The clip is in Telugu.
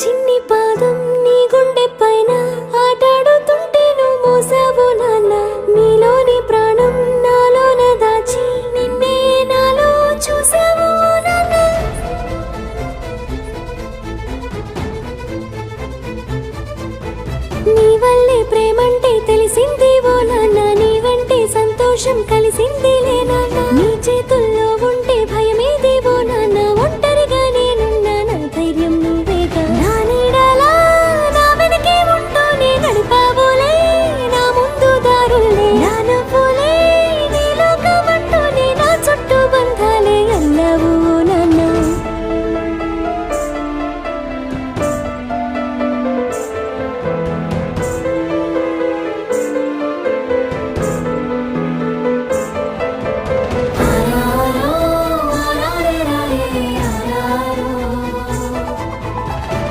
చిన్ని పాదం నీ గుండె పైన ఆటాడుతుంటే నువ్వు మోసావు నాన్న. నీలోని ప్రాణం నాలోన దాచి నిన్నే నాలో చూసావు నాన్న. నీ వల్లే ప్రేమంటే తెలిసింది ఓ నాన్న. నీ వెంటే సంతోషం కలిసింది లే నాన్న. నీ చేతుల్లో